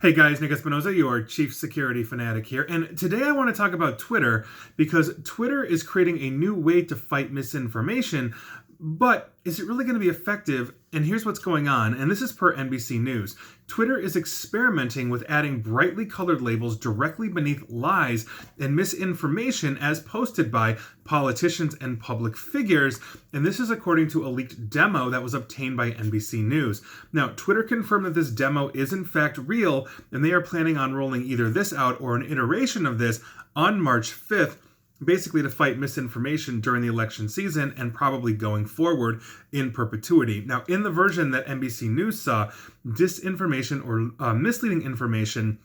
Hey guys, Nick Espinoza, your chief security fanatic here. And today I want to talk about Twitter because Twitter is creating a new way to fight misinformation. But is it really going to be effective? And here's what's going on, and this is per NBC News. Twitter is experimenting with adding brightly colored labels directly beneath lies and misinformation as posted by politicians and public figures. And this is according to a leaked demo that was obtained by NBC News. Now, Twitter confirmed that this demo is in fact real, and they are planning on rolling either this out or an iteration of this on March 5th. Basically to fight misinformation during the election season and probably going forward in perpetuity. Now, in the version that NBC News saw, disinformation or misleading information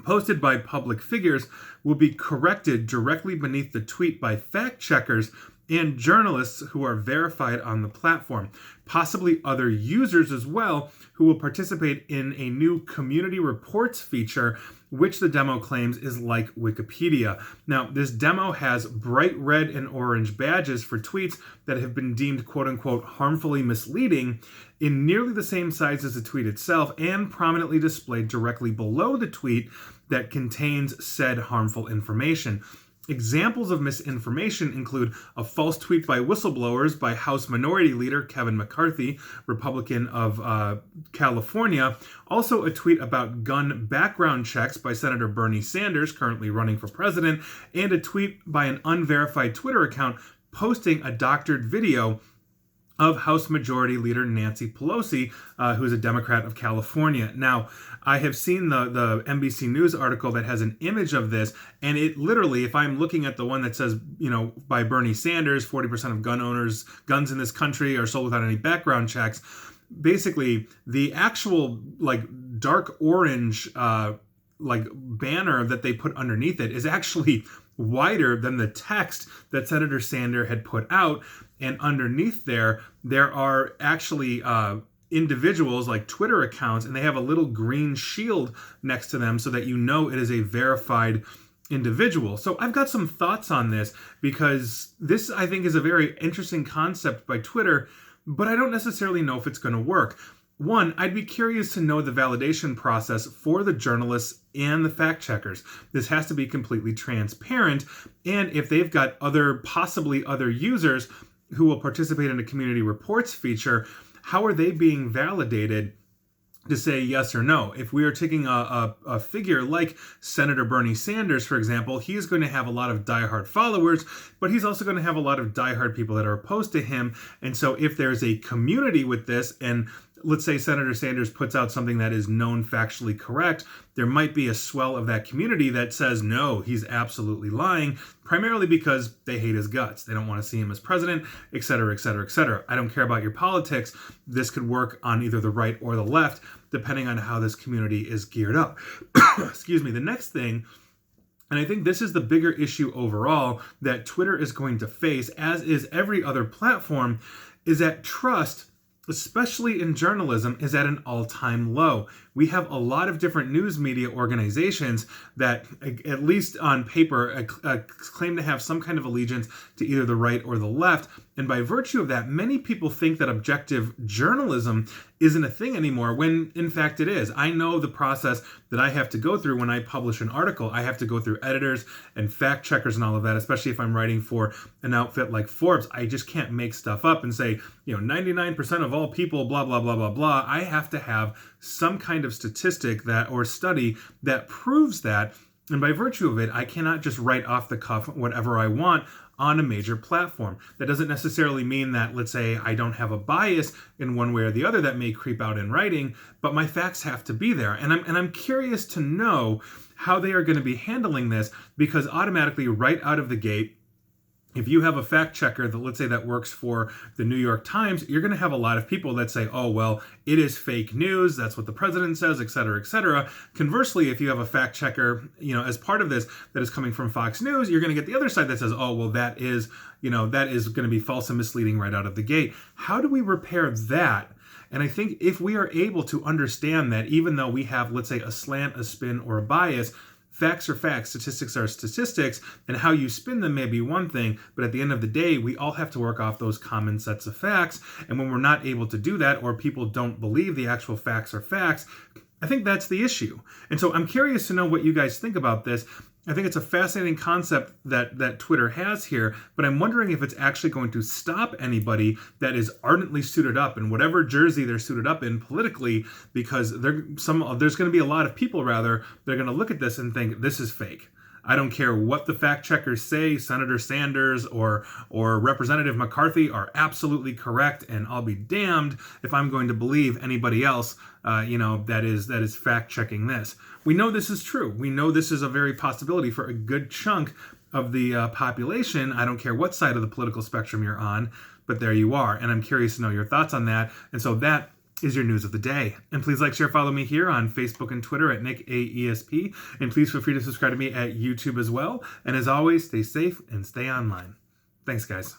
posted by public figures will be corrected directly beneath the tweet by fact checkers and journalists who are verified on the platform, possibly other users as well, who will participate in a new community reports feature, which the demo claims is like Wikipedia. Now, this demo has bright red and orange badges for tweets that have been deemed quote-unquote harmfully misleading in nearly the same size as the tweet itself and prominently displayed directly below the tweet that contains said harmful information. Examples of misinformation include a false tweet by whistleblowers by House Minority Leader Kevin McCarthy, Republican of California, also a tweet about gun background checks by Senator Bernie Sanders, currently running for president, and a tweet by an unverified Twitter account posting a doctored video of House Majority Leader Nancy Pelosi, who is a Democrat of California. Now, I have seen the NBC News article that has an image of this, and it literally, if I'm looking at the one that says, by Bernie Sanders, 40% of guns in this country are sold without any background checks, basically, the actual, dark orange, banner that they put underneath it is actually wider than the text that Senator Sanders had put out. And underneath there are actually individuals like Twitter accounts, and they have a little green shield next to them so that you know it is a verified individual. So I've got some thoughts on this because this, I think, is a very interesting concept by Twitter, but I don't necessarily know if it's going to work. One, I'd be curious to know the validation process for the journalists and the fact checkers. This has to be completely transparent, and if they've got possibly other users who will participate in a community reports feature, how are they being validated to say yes or no? If we are taking a figure like Senator Bernie Sanders, for example, he is going to have a lot of diehard followers, but he's also going to have a lot of diehard people that are opposed to him. And so if there's a community with this, and let's say Senator Sanders puts out something that is known factually correct, there might be a swell of that community that says, no, he's absolutely lying, primarily because they hate his guts. They don't want to see him as president, et cetera, et cetera, et cetera. I don't care about your politics. This could work on either the right or the left, depending on how this community is geared up. Excuse me. The next thing, and I think this is the bigger issue overall that Twitter is going to face, as is every other platform, is that trust, especially in journalism, is at an all-time low. We have a lot of different news media organizations that, at least on paper, claim to have some kind of allegiance to either the right or the left. And by virtue of that, many people think that objective journalism isn't a thing anymore, when in fact it is. I know the process that I have to go through when I publish an article. I have to go through editors and fact checkers and all of that, especially if I'm writing for an outfit like Forbes. I just can't make stuff up and say, 99% of all people, blah, blah, blah, blah, blah. I have to have some kind of statistic or study that proves that. And by virtue of it, I cannot just write off the cuff whatever I want on a major platform. That doesn't necessarily mean that, let's say, I don't have a bias in one way or the other that may creep out in writing, but my facts have to be there. And I'm curious to know how they are going to be handling this, because automatically right out of the gate, if you have a fact checker that, let's say, that works for the New York Times, you're going to have a lot of people that say, oh, well, it is fake news. That's what the president says, et cetera, et cetera. Conversely, if you have a fact checker, as part of this that is coming from Fox News, you're going to get the other side that says, oh, well, that is going to be false and misleading right out of the gate. How do we repair that? And I think if we are able to understand that, even though we have, let's say, a slant, a spin, or a bias, facts are facts, statistics are statistics, and how you spin them may be one thing, but at the end of the day, we all have to work off those common sets of facts. And when we're not able to do that, or people don't believe the actual facts are facts, I think that's the issue. And so I'm curious to know what you guys think about this. I think it's a fascinating concept that Twitter has here, but I'm wondering if it's actually going to stop anybody that is ardently suited up in whatever jersey they're suited up in politically, because there's going to be a lot of people, rather, they're going to look at this and think this is fake. I don't care what the fact checkers say. Senator Sanders or Representative McCarthy are absolutely correct, and I'll be damned if I'm going to believe anybody else, that is fact checking this. We know this is true. We know this is a very possibility for a good chunk of the population. I don't care what side of the political spectrum you're on, but there you are. And I'm curious to know your thoughts on that. And so that is your news of the day. And please like, share, follow me here on Facebook and Twitter at NickAESP. And please feel free to subscribe to me at YouTube as well. And as always, stay safe and stay online. Thanks, guys.